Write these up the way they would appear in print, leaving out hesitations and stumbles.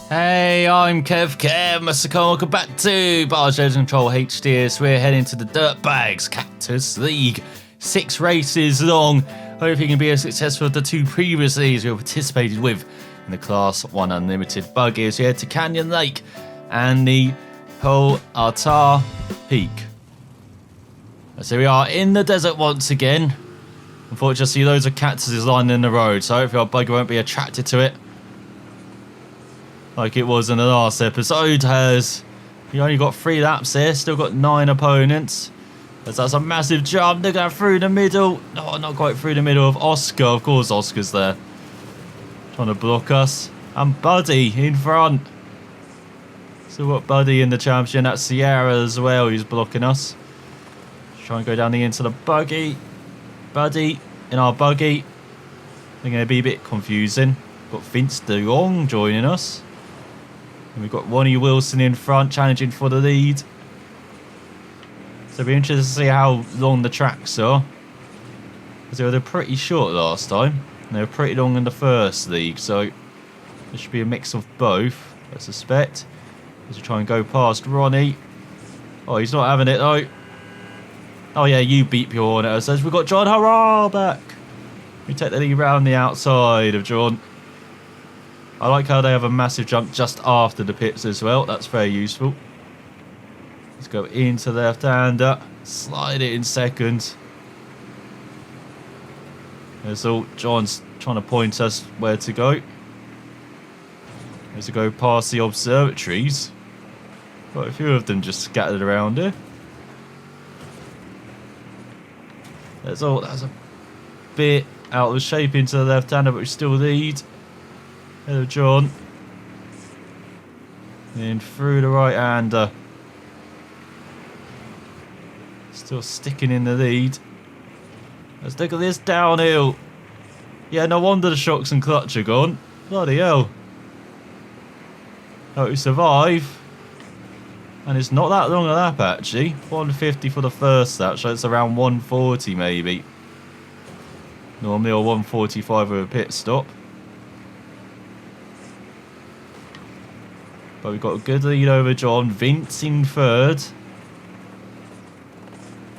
Hey, I'm ElusiveKev, Mr. Cole. Welcome back to Baja Control HD. So we're heading to the Dirtbags Cactus League. 6 races long. Hope you can be as successful as the 2 previous leagues we participated with in the Class 1 Unlimited buggies. We head to Canyon Lake and the Pol Artar Peak. So we are in the desert once again. Unfortunately, I see loads of cactuses lining the road, so hopefully our buggy won't be attracted to it like it was in the last episode. You only got 3 laps here, still got 9 opponents. As that's a massive jump, they're going through the middle. No, not quite through the middle of Oscar. Of course Oscar's there, trying to block us. And Buddy in front. Still got Buddy in the championship. That's Sierra as well, who's blocking us. Try and go down the end to the buggy. Buddy in our buggy. They're going to be a bit confusing. Got Vince DeLong joining us. And we've got Ronnie Wilson in front, challenging for the lead. So it'll be interesting to see how long the tracks are. Because they were pretty short last time. And they were pretty long in the first league. So there should be a mix of both, I suspect. As we try and go past Ronnie. Oh, he's not having it though. Oh yeah, you beep your horn at us. As we've got John Hurrah back. We take the lead round the outside of John. I like how they have a massive jump just after the pits as well. That's very useful. Let's go into the left-hander. Slide it in second. There's all John's trying to point us where to go. As we go past the observatories. Quite a few of them just scattered around here. That's a bit out of shape into the left-hander, but we still lead. Hello, John. And through the right-hander. Still sticking in the lead. Let's look at this downhill. Yeah, no wonder the shocks and clutch are gone. Bloody hell. Oh, we survive. And it's not that long a lap, actually. 150 for the first lap, so it's around 140 maybe. Normally, or 145 with a pit stop. But we've got a good lead over John. Vince in third.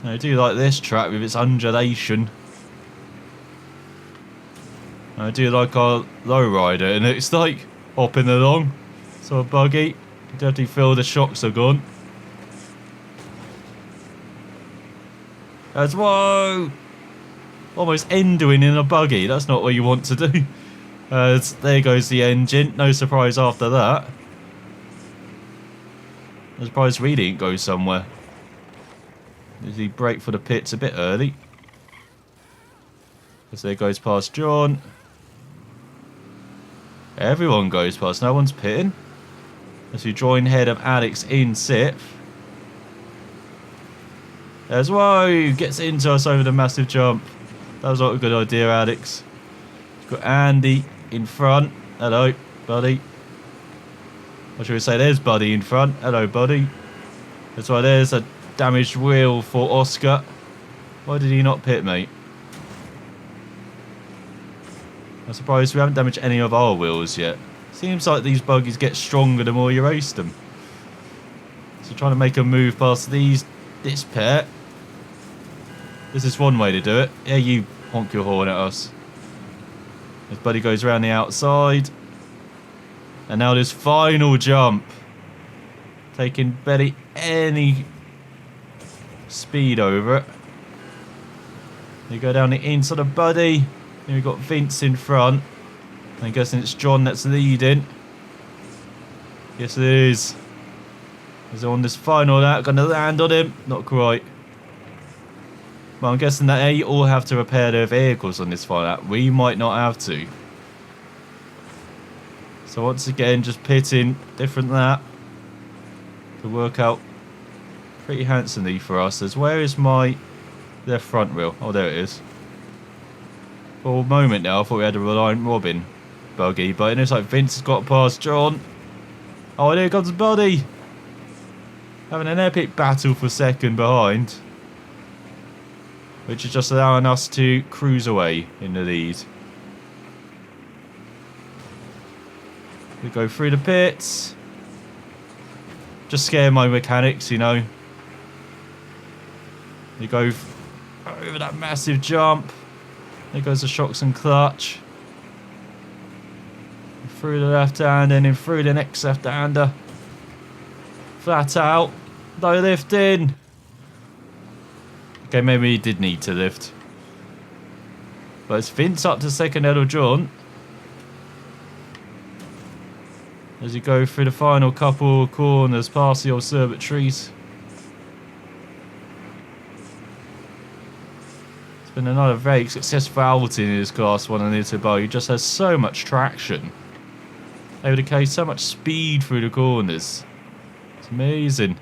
And I do like this track with its undulation. And I do like our lowrider, and it's like hopping along. So a buggy. You definitely feel the shocks are gone. As whoa! Almost endoing in a buggy. That's not what you want to do. There goes the engine. No surprise after that. I'm surprised we didn't go somewhere. Did he brake for the pits a bit early? Because there goes past John. Everyone goes past. No one's pitting. As we join head of Alex in 6th. As whoa! Gets into us over the massive jump. That was not a good idea, Alex. We've got Andy in front. Hello, buddy. What should we say? There's Buddy in front. Hello, Buddy. That's right, there's a damaged wheel for Oscar. Why did he not pit, mate? I'm surprised we haven't damaged any of our wheels yet. Seems like these buggies get stronger the more you race them. So trying to make a move past this pair. This is one way to do it. Yeah, you honk your horn at us. As Buddy goes around the outside. And now this final jump. Taking barely any speed over it. You go down the inside of Buddy. Then we've got Vince in front. I'm guessing it's John that's leading. Yes, it is. Is on this final lap. Going to land on him. Not quite. But I'm guessing that they all have to repair their vehicles on this final lap. We might not have to. So once again, just pitting, different lap. Could work out pretty handsomely for us. As where is my left front wheel? Oh, there it is. For a moment now, I thought we had a Reliant Robin buggy, but it looks like Vince has got past John. Oh, and here comes Buddy. Having an epic battle for second behind. Which is just allowing us to cruise away in the lead. We go through the pits. Just scare my mechanics, you know. You go over that massive jump. There goes the shocks and clutch. Through the left hand and then through the next left hander. Flat out. No lifting. Okay, maybe he did need to lift. But it's Vince up to second Edel John. As you go through the final couple of corners past the observatories. It's been another very successful outing in this Class 1 on Baja. He just has so much traction. Able to carry so much speed through the corners. It's amazing.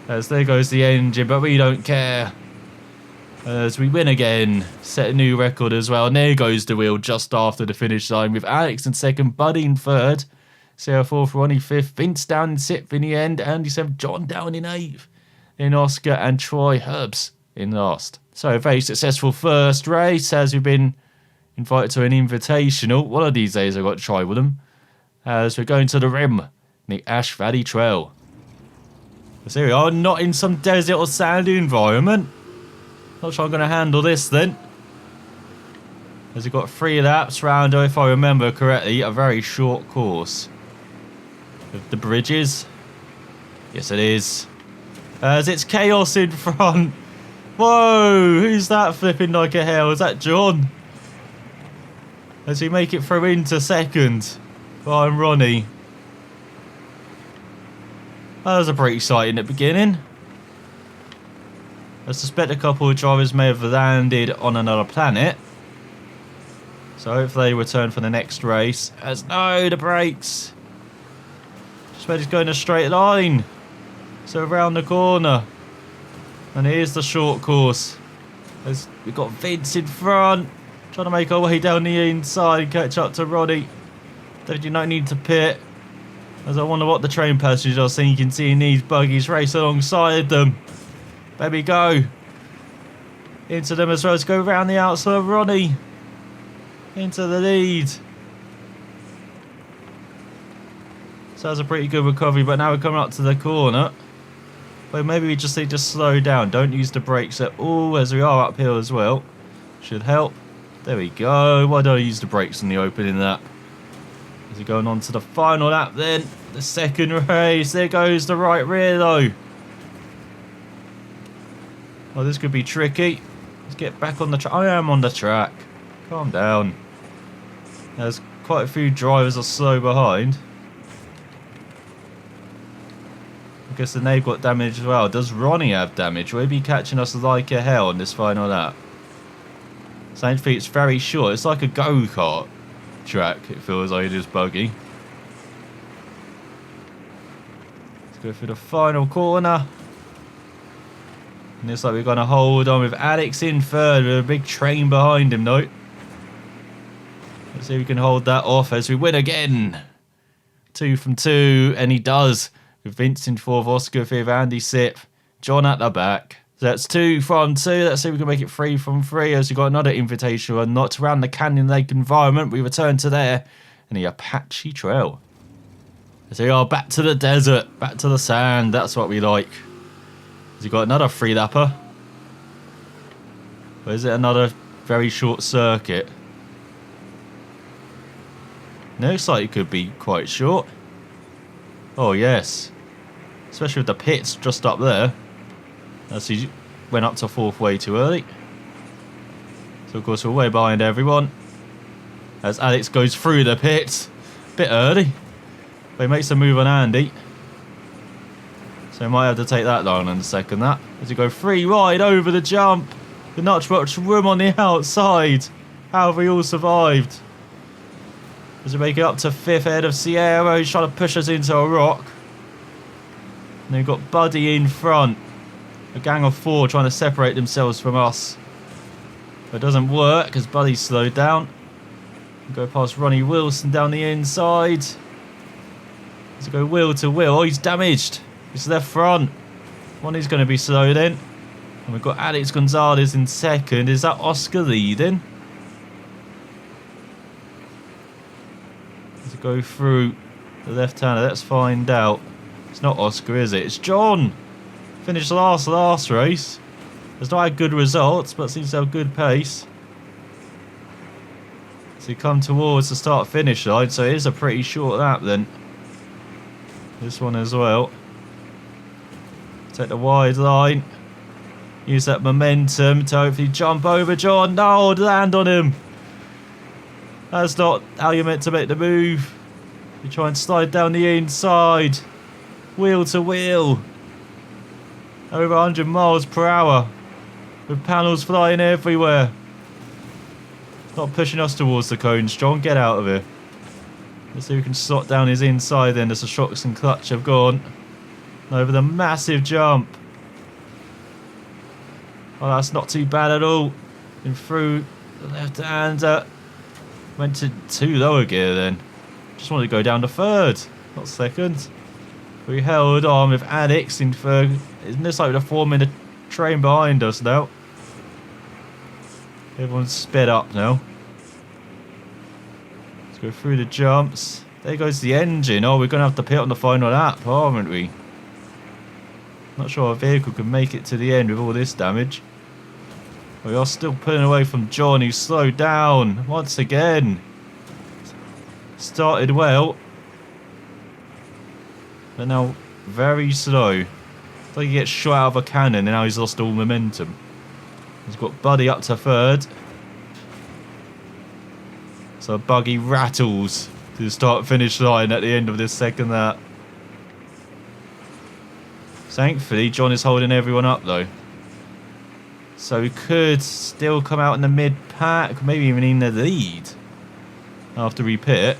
As there goes the engine, but we don't care. As we win again, set a new record as well. And there goes the wheel just after the finish line with Alex in second, Buddy in third, Sarah fourth, Ronnie fifth, Vince down in sixth in the end, Andy seventh, John down in eighth, then Oscar and Troy Herbs in last. So a very successful first race as we've been invited to an invitational. One of these days I've got to try with them. As we're going to the rim, the Ash Valley Trail. So here we are, not in some desert or sandy environment. Not sure I'm going to handle this then. As we've got 3 laps round, if I remember correctly, a very short course. With the bridges. Yes, it is. As it's chaos in front. Whoa, who's that flipping like a hell? Is that John? As we make it through into second. I'm Ronnie. That was a pretty exciting at the beginning. I suspect a couple of drivers may have landed on another planet. So hopefully they return for the next race. As no, the brakes. Just where it's going a straight line. So around the corner. And here's the short course. As we've got Vince in front. Trying to make our way down the inside and catch up to Roddy. They do not need to pit. As I wonder what the train passengers are thinking, seeing these buggies race alongside them. There we go. Into them as well as go round the outside of Ronnie. Into the lead. So that's a pretty good recovery, but now we're coming up to the corner. But maybe we just need to slow down. Don't use the brakes at all as we are uphill as well. Should help. There we go. Why don't I use the brakes in the opening lap? As we're going on to the final lap then. The second race. There goes the right rear though. Oh, this could be tricky. Let's get back on the track. I am on the track. Calm down. There's quite a few drivers are slow behind. I guess then they've got damage as well. Does Ronnie have damage? Will he be catching us like a hell on this final lap? Same thing, it's very short. It's like a go-kart track. It feels like it is buggy. Let's go through the final corner. And looks like we're going to hold on with Alex in third with a big train behind him though. Let's see if we can hold that off as we win again. 2 from 2, and he does. With Vince in fourth, Oscar fifth, Andy sixth, John at the back. So that's 2 from 2. Let's see if we can make it 3 from 3 as we've got another invitation and not around the Canyon Lake environment. We return to there and the Apache Trail. So we are back to the desert, back to the sand. That's what we like. Has he got another 3-lapper? Or is it another very short circuit? Looks like it could be quite short. Oh yes. Especially with the pits just up there. As he went up to fourth way too early. So of course we're way behind everyone. As Alex goes through the pits. Bit early. But he makes a move on Andy. So he might have to take that line in the second that. As he go 3 wide over the jump. With not much room on the outside. How have we all survived? As we make it up to 5th ahead of Sierra. He's trying to push us into a rock. And then we've got Buddy in front. A gang of 4 trying to separate themselves from us. But it doesn't work because Buddy's slowed down. We go past Ronnie Wilson down the inside. Let's go wheel to wheel. Oh, he's damaged. He's left front. Ronnie's going to be slow then. And we've got Alex Gonzalez in second. Is that Oscar leading? To go through the left-hander. Let's find out. It's not Oscar, is it? It's John. Finished last race. Has not had good results, but seems to have good pace. So you come towards the start-finish line, so it is a pretty short lap then. This one as well. Take the wide line. Use that momentum to hopefully jump over John. No, land on him. That's not how you're meant to make the move. You try and slide down the inside. Wheel to wheel. Over 100 miles per hour. With panels flying everywhere. Not pushing us towards the cones, John. Get out of here. Let's see if we can slot down his inside then as the shocks and clutch have gone. Over the massive jump. Oh, that's not too bad at all. And through the left hander. Went to too low a gear then. Just wanted to go down to third, not second. We held on with Addicts in third. Isn't this like the 4-minute train behind us now? Everyone's sped up now. Let's go through the jumps. There goes the engine. Oh, we're going to have to pit on the final lap, aren't we? Not sure our vehicle can make it to the end with all this damage. We are still pulling away from John, who slowed down once again. Started well, but now very slow. It's like he gets shot out of a cannon and now he's lost all momentum. He's got Buddy up to third. So Buggy rattles to the start-finish line at the end of this second lap. Thankfully, John is holding everyone up though. So we could still come out in the mid-pack, maybe even in the lead after we pit.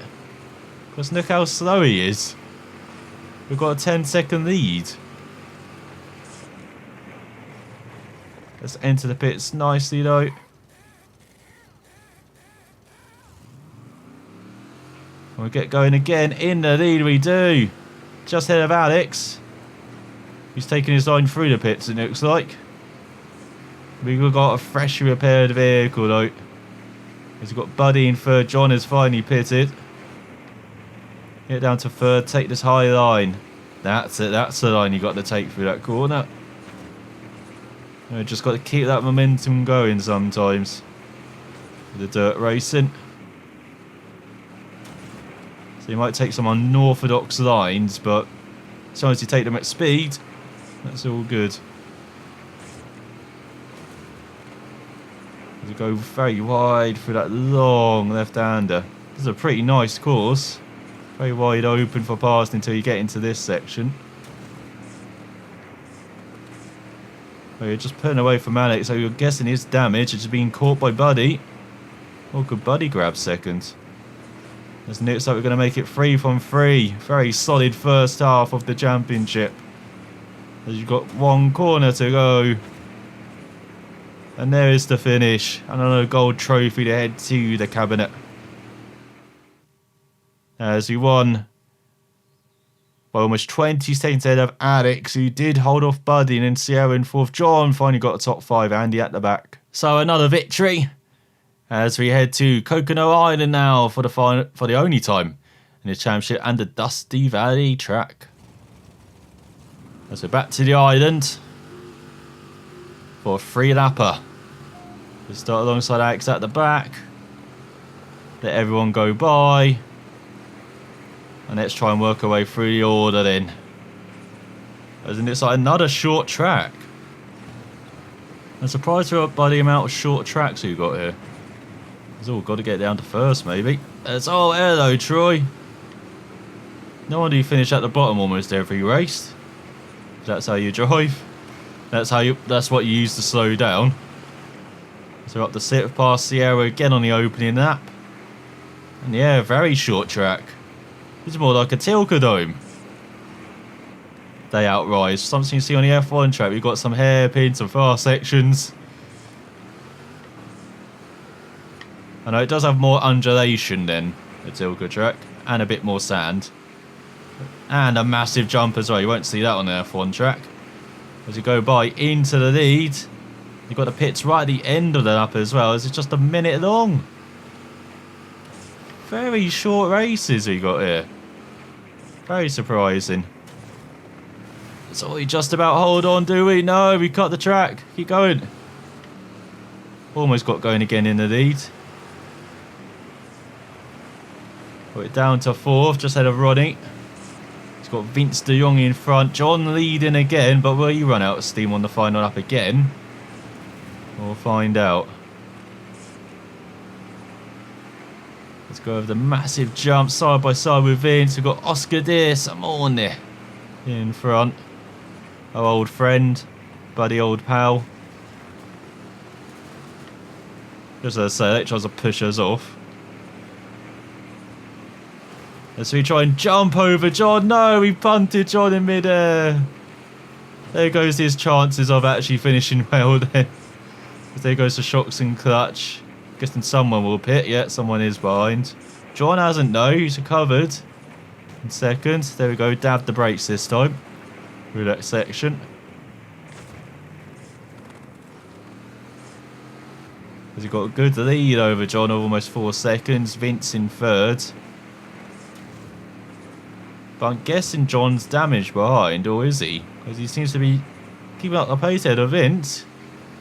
Because look how slow he is. We've got a 10-second lead. Let's enter the pits nicely though. And we get going again. In the lead we do. Just ahead of Alex. He's taking his line through the pits, it looks like. We've got a freshly repaired vehicle though. He's got Buddy in third. John has finally pitted. Get down to third. Take this high line. That's it. That's the line you got to take through that corner. You just got to keep that momentum going sometimes. With the dirt racing. So you might take some unorthodox lines, but as long as you take them at speed, that's all good. To go very wide through that long left-hander. This is a pretty nice course. Very wide open for passing until you get into this section. Oh, you're just pulling away from Alex, so you're guessing his damage is being caught by Buddy. Or could Buddy grab second? As it looks like we're going to make it 3 from 3. Very solid first half of the championship. As you've got one corner to go. And there is the finish. And another gold trophy to head to the cabinet. As we won by almost 20 seconds ahead of Alex, who did hold off Buddy, and then Sierra in fourth. John finally got a top 5, Andy at the back. So another victory. As we head to Coconut Island now for the only time in the championship and the Dusty Valley track. So back to the island for a 3-lapper. We start alongside Alex at the back. Let everyone go by. And let's try and work our way through the order then. As in, it's like another short track. I'm surprised by the amount of short tracks we've got here. It's all got to get down to first maybe. Oh, hello Troy. No wonder you finish at the bottom almost every race. That's how you drive. That's what you use to slow down. So up the sit past Sierra again on the opening lap. And yeah, very short track. This is more like a Tilka Dome. They outrise. Something you see on the F1 track. We've got some hairpins, some fast sections. I know it does have more undulation than the Tilka track. And a bit more sand. And a massive jump as well. You won't see that on the F1 track. As you go by into the lead. You've got the pits right at the end of the lap as well. It's just a minute long. Very short races we got here. Very surprising. So we just about hold on, do we? No, we cut the track. Keep going. Almost got going again in the lead. Got it down to 4th, just ahead of Ronnie. He's got Vince de Jong in front. John leading again, but will he run out of steam on the final lap again? We'll find out. Let's go over the massive jump side by side with Vince. We've got Oscar there, Simone in front. Our old friend, buddy, old pal. Just as I say, that tries to push us off. As we try and jump over John. No, we punted John in midair. There goes his chances of actually finishing well then. There goes the shocks and clutch. Guessing someone will pit. Yeah, someone is behind. John hasn't though. He's recovered. In 2nd. There we go. Dab the brakes this time. Through that section. Has he got a good lead over John of almost 4 seconds. Vince in 3rd. But I'm guessing John's damaged behind, or is he? Because he seems to be keeping up the pace ahead of Vince.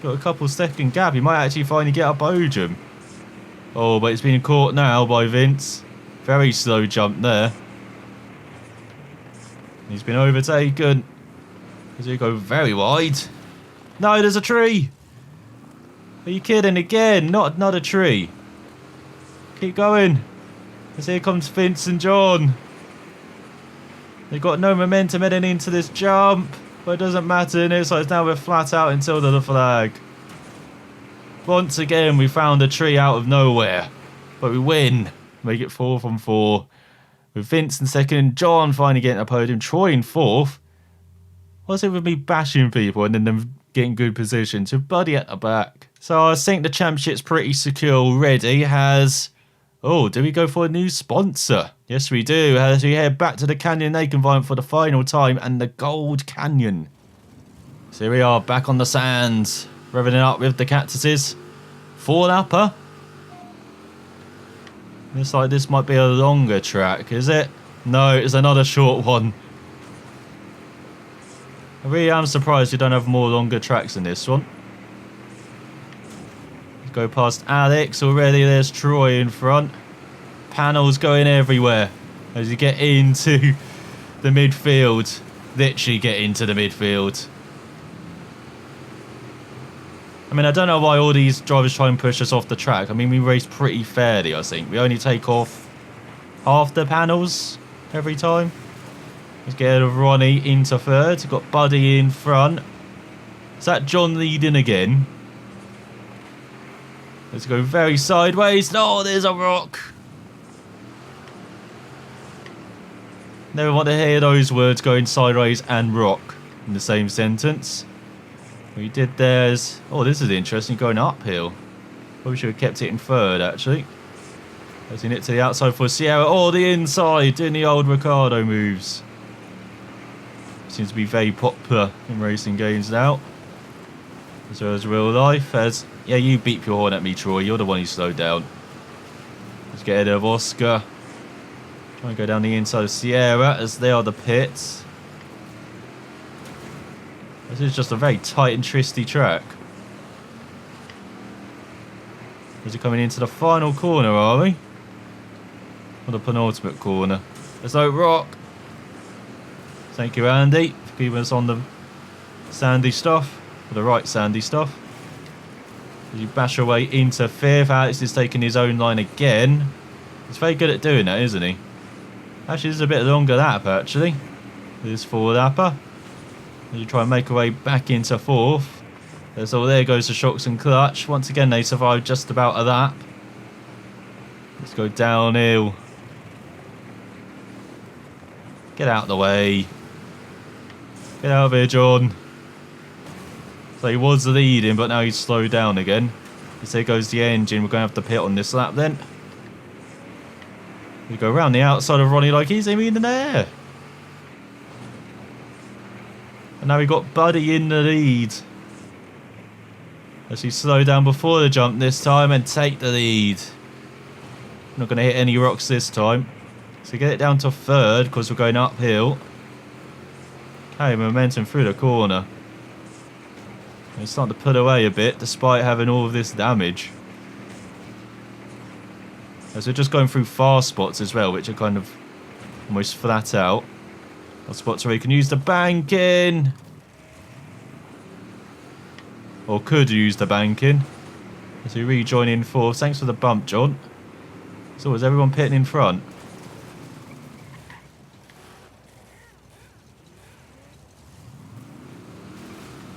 Got a couple second gap. He might actually finally get a podium. Oh, but it's been caught now by Vince. Very slow jump there. He's been overtaken. Does he go very wide? No, there's a tree. Are you kidding again? Not a tree. Keep going. As here comes Vince and John. They've got no momentum heading into this jump. But it doesn't matter, and it's like now we're flat out until the flag. Once again, we found a tree out of nowhere. But we win. Make it 4 from 4. With Vince in 2nd, John finally getting a podium, Troy in 4th. What's it with me bashing people and then them getting good positions? With Buddy at the back. So I think the championship's pretty secure already. Oh, do we go for a new sponsor? Yes, we do. As we head back to the Canyon Lake environment for the final time and the Gold Canyon. So here we are, back on the sands. Revving it up with the cactuses. 4-lapper. Looks like this might be a longer track, is it? No, it's another short one. I really am surprised we don't have more longer tracks in this one. Let's go past Alex already. There's Troy in front. Panels going everywhere as you get into the midfield. Literally get into the midfield. I mean, I don't know why all these drivers try and push us off the track. I mean, we race pretty fairly, I think. We only take off half the panels every time. Let's get Ronnie into 3rd. We've got Buddy in front. Is that John leading again? Let's go very sideways. No, there's a rock. Never want to hear those words going sideways and rock in the same sentence. We did theirs. Oh, this is interesting, going uphill. Probably should have kept it in 3rd, actually. Letting it to the outside for Sierra. Oh, the inside, doing the old Ricardo moves. Seems to be very popular in racing games now. As well as real life. Yeah, you beep your horn at me, Troy. You're the one who slowed down. Let's get ahead of Oscar. Try and go down the inside of Sierra as they are the pits. This is just a very tight and twisty track. As we're coming into the final corner, are we? Or the penultimate corner. There's no rock. Thank you, Andy, for keeping us on the sandy stuff. Or the right sandy stuff. As you bash away into 5th. Alex is taking his own line again. He's very good at doing that, isn't he? Actually, this is a bit longer lap, actually. This 4-lapper. As you try and make our way back into 4th. So there goes the shocks and clutch. Once again, they survived just about a lap. Let's go downhill. Get out of the way. Get out of here, John. So he was leading, but now he's slowed down again. As there goes the engine. We're going to have to pit on this lap then. We go around the outside of Ronnie like he's aiming in the air. And now we've got Buddy in the lead. As he slow down before the jump this time and take the lead. Not going to hit any rocks this time. So get it down to third because we're going uphill. Okay, momentum through the corner. It's starting to pull away a bit despite having all of this damage. As we're just going through fast spots as well, which are kind of almost flat out. Or spots where you can use the banking. Or could use the banking. As we rejoin in fourth. Thanks for the bump, John. So is everyone pitting in front?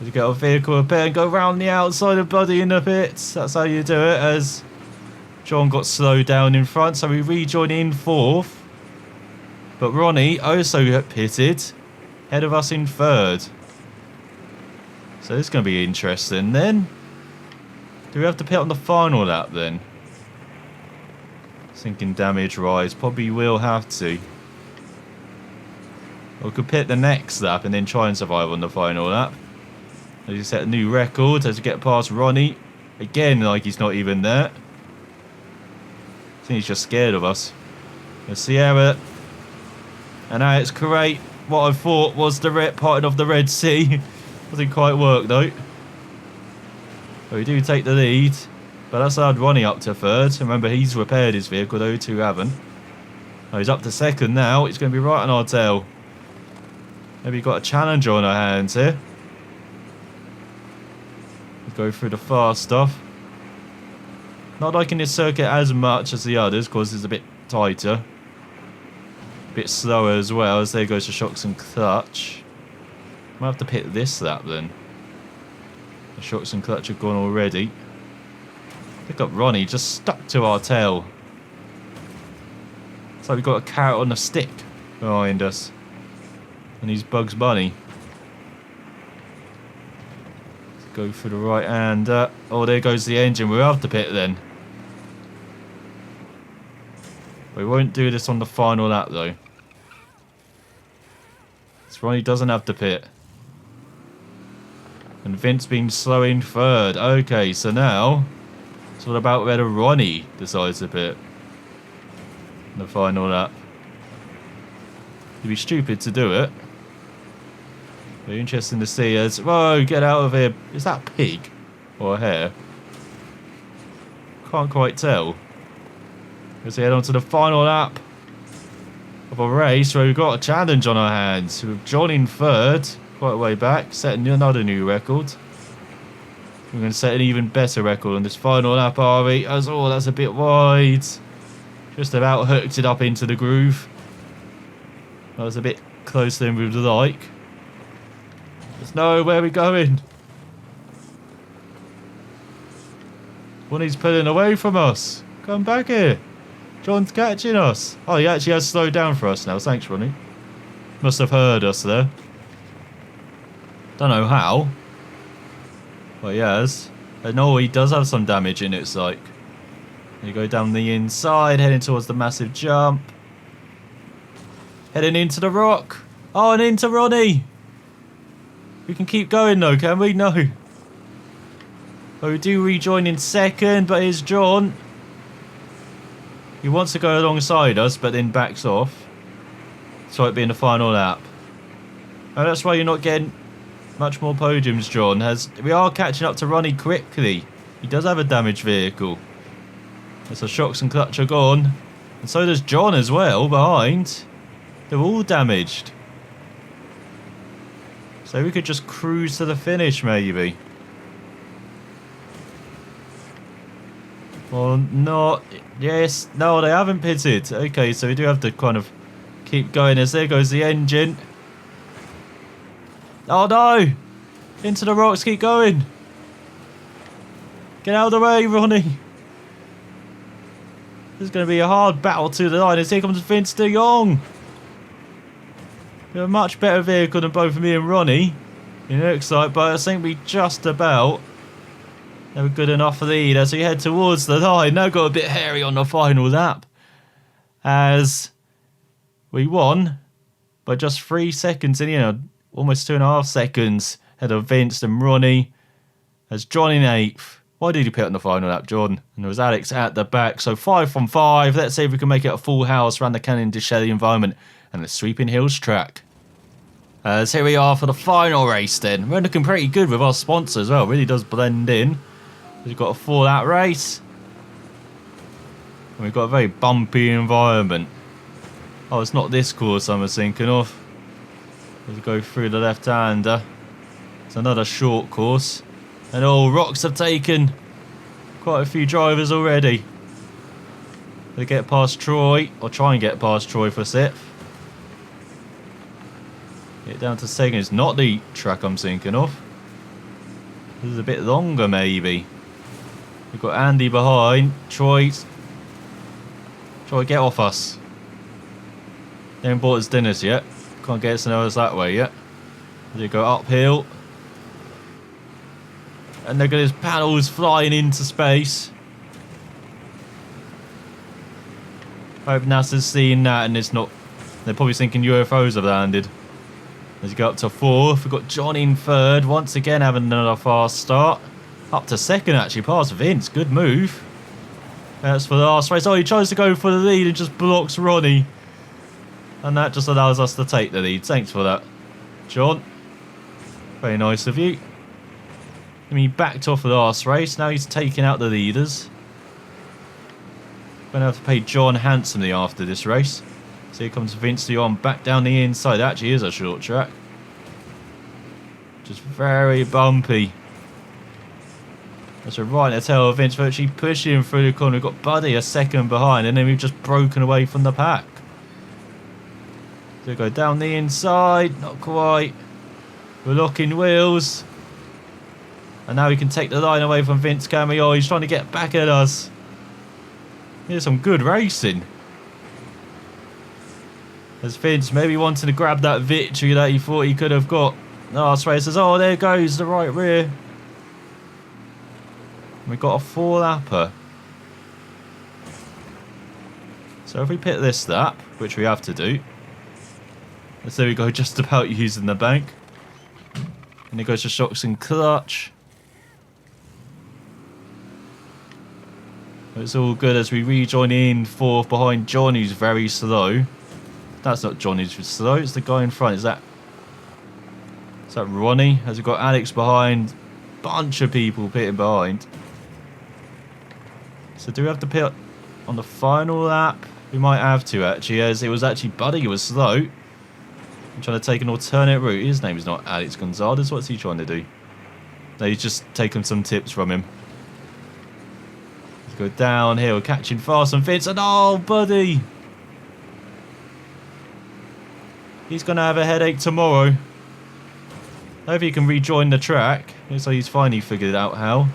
You get a vehicle up here and go round the outside of Buddy in the pits. That's how you do it, as John got slowed down in front, so we rejoin in fourth. But Ronnie also pitted, ahead of us in third. So this is going to be interesting then. Do we have to pit on the final lap then? Thinking damage rise, probably will have to. Or we could pit the next lap and then try and survive on the final lap. As you set a new record as you get past Ronnie. Again, like he's not even there. I think he's just scared of us. There's Sierra. And now it's great. What I thought was the parting of the Red Sea. Doesn't quite work though. But we do take the lead. But that's allowed Ronnie up to third. Remember, he's repaired his vehicle, though two haven't. Oh, he's up to second now. He's going to be right on our tail. Maybe we've got a challenger on our hands here. Go through the fast stuff. Not liking this circuit as much as the others because it's a bit tighter. A bit slower as well, as there goes the shocks and clutch. Might have to pit this lap then. The shocks and clutch have gone already. Pick up Ronnie, just stuck to our tail. It's like we've got a carrot on a stick behind us. And he's Bugs Bunny. Go for the right hand. Oh, there goes the engine. We'll have to pit then. We won't do this on the final lap though. So Ronnie doesn't have to pit. And Vince been slow in third. Okay, so now it's all about whether Ronnie decides to pit in the final lap. It'd be stupid to do it. Very interesting to see as... Whoa, get out of here. Is that a pig? Or a hare? Can't quite tell. Let's head on to the final lap of a race where we've got a challenge on our hands. With John in third, quite a way back, setting another new record. We're going to set an even better record on this final lap, are we? Oh, that's a bit wide. Just about hooked it up into the groove. That was a bit closer than we would like. There's no where we going. Ronnie's pulling away from us. Come back here. John's catching us. Oh, he actually has slowed down for us now. Thanks, Ronnie. Must have heard us there. Don't know how. But he has. And no, he does have some damage in it, it's like. You go down the inside, heading towards the massive jump. Heading into the rock. Oh, and into Ronnie. We can keep going though, can we? No. Oh, we do rejoin in second, but here's John. He wants to go alongside us, but then backs off. So it'd be in the final lap. And that's why you're not getting much more podiums, John. As we are catching up to Ronnie quickly. He does have a damaged vehicle. As the shocks and clutch are gone. And so does John as well, behind. They're all damaged. So we could just cruise to the finish, maybe. Well, not... Yes, no, they haven't pitted. Okay, so we do have to kind of keep going as there goes the engine. Oh, no! Into the rocks, keep going. Get out of the way, Ronnie. This is going to be a hard battle to the line as here comes Vince de Jong. We have a much better vehicle than both me and Ronnie. It looks like, but I think we just about have a good enough lead as we head towards the line. Now got a bit hairy on the final lap. As we won by just 3 seconds in, almost 2.5 seconds ahead of Vince and Ronnie. As John in 8th, Why did you pit on the final lap, Jordan? And there was Alex at the back. So 5 from 5. Let's see if we can make it a full house around the Canyon de Chelly environment and the Sweeping Hills track. So here we are for the final race then. We're looking pretty good with our sponsor as well. It really does blend in. We've got a 4-lap race. And we've got a very bumpy environment. Oh, it's not this course I was thinking of. Let's go through the left-hander. It's another short course. And all rocks have taken quite a few drivers already. They get past Troy, or try and get past Troy for 6th. Get down to 2nd. It's not the track I'm thinking of. This is a bit longer maybe. We've got Andy behind. Troy, get off us. They haven't bought us dinners yet. Can't get us to know us that way yet. They go uphill. And look at his panels flying into space. I hope NASA's seeing that and it's not... They're probably thinking UFOs have landed. As you go up to 4th, we've got John in 3rd. Once again having another fast start. Up to 2nd actually, past Vince. Good move. That's for the last race. Oh, he tries to go for the lead and just blocks Ronnie. And that just allows us to take the lead. Thanks for that, John. Very nice of you. I mean, he backed off the last race. Now he's taking out the leaders. Going to have to pay John handsomely after this race. So here comes Vince Leon back down the inside. It actually is a short track. Just very bumpy. That's right in the tail of Vince, virtually pushing him through the corner. We've got Buddy a 2nd behind, and then we've just broken away from the pack. So we go down the inside, not quite. We're locking wheels. And now we can take the line away from Vince Cammy. Oh, he's trying to get back at us. Here's some good racing. As Vince maybe wanting to grab that victory that he thought he could have got. Last race says, oh, there goes the right rear. We've got a 4-lapper. So if we pit this lap, which we have to do. Let's say we go just about using the bank. And it goes to shocks and clutch. It's all good as we rejoin in 4th behind John, who's very slow. That's not John who's slow, it's the guy in front. Is that Ronnie? As we've got Alex behind. Bunch of people pitting behind. So do we have to pit on the final lap? We might have to actually, as it was actually Buddy who was slow. I'm trying to take an alternate route. His name is not Alex Gonzalez. What's he trying to do? No, he's just taking some tips from him. Let's go downhill, catching fast and Vince. And oh, Buddy! He's going to have a headache tomorrow. I hope he can rejoin the track. Looks like he's finally figured out how.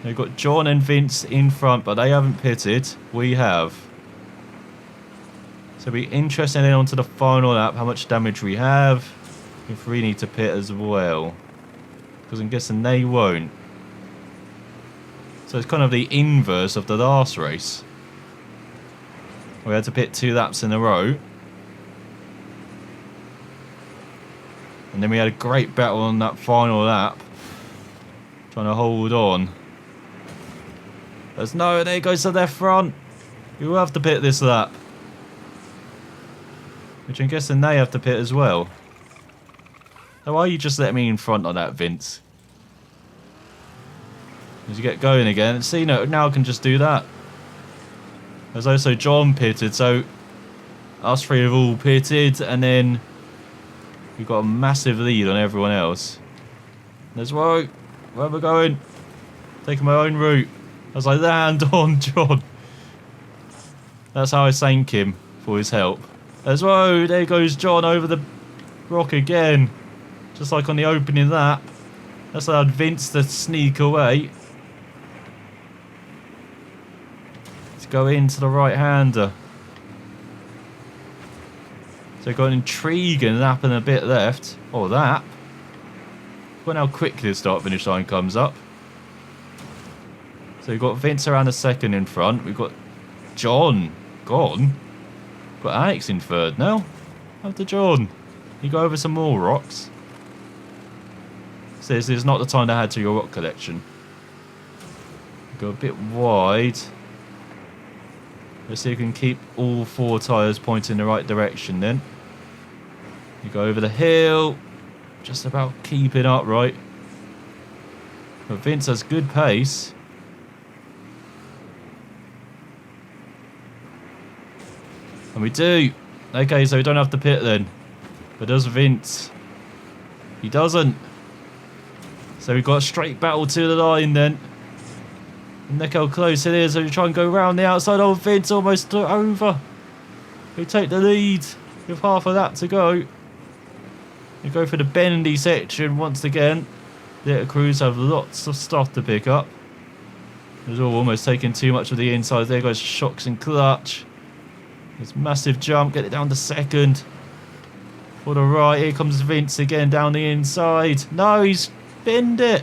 We've got John and Vince in front, but they haven't pitted. We have. So it'll be interesting then on to the final lap, how much damage we have. If we need to pit as well. Because I'm guessing they won't. So it's kind of the inverse of the last race. We had to pit 2 laps in a row. And then we had a great battle on that final lap. Trying to hold on. There's no, there goes to their front. We will have to pit this lap. Which I'm guessing they have to pit as well. So why you just let me in front on that, Vince? As you get going again. See, no, now I can just do that. There's also John pitted, so us 3 have all pitted, and then we've got a massive lead on everyone else. Let's roll. Where am I going? Taking my own route. As I land on John. That's how I thank him for his help. As well, there goes John over the rock again. Just like on the opening lap. That's allowed Vince to sneak away. To go into the right-hander. So we've got an intriguing lap and a bit left. Oh, that. Look how quickly the start-finish line comes up. So we've got Vince around the 2nd in front. We've got John gone. We've got Alex in 3rd now. After John. You go over some more rocks. So this is not the time to add to your rock collection. Go a bit wide. Let's see if we can keep all 4 tyres pointing in the right direction then. You go over the hill. Just about keeping up, right? But Vince has good pace. And we do. Okay, so we don't have to pit then. But does Vince? He doesn't. So we've got a straight battle to the line then. And look how close it is. So we try and go round the outside. Oh, Vince almost over. We take the lead with half of that to go. We go for the bendy section once again. The crews have lots of stuff to pick up. There's all almost taking too much of the inside. There goes shocks and clutch. This massive jump, get it down to second. For the right, here comes Vince again down the inside. No, he's binned it.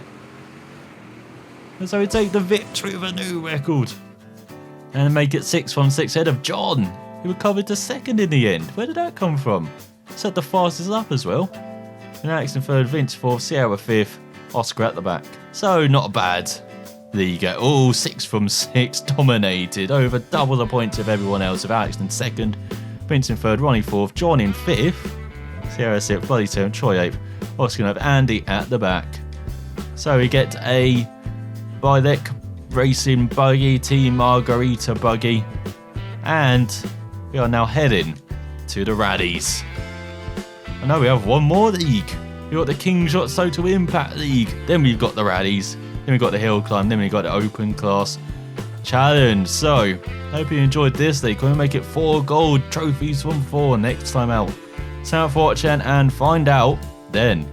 And so we take the victory with a new record. And make it 6 from 6 ahead of John, who recovered to second in the end. Where did that come from? Set the fastest lap as well. And Alex in third, Vince fourth, Sierra fifth, Oscar at the back. So not bad. There you go. All 6 from 6 dominated. Over double the points of everyone else. With Alex in second, Vince in third, Ronnie fourth, John in fifth, Sierra sixth, Bloody seventh, Troy eighth, Oscar ninth, Andy at the back. So we get a Bilek Racing buggy, Team Margarita buggy. And we are now heading to the Raddies. I know we have one more league. We've got the King Shots Total Impact League. Then we've got the Raddies. Then we've got the Hill Climb. Then we've got the Open Class Challenge. So, hope you enjoyed this league. We're going to make it 4 gold trophies from 4 next time out. Thanks for watching and find out then.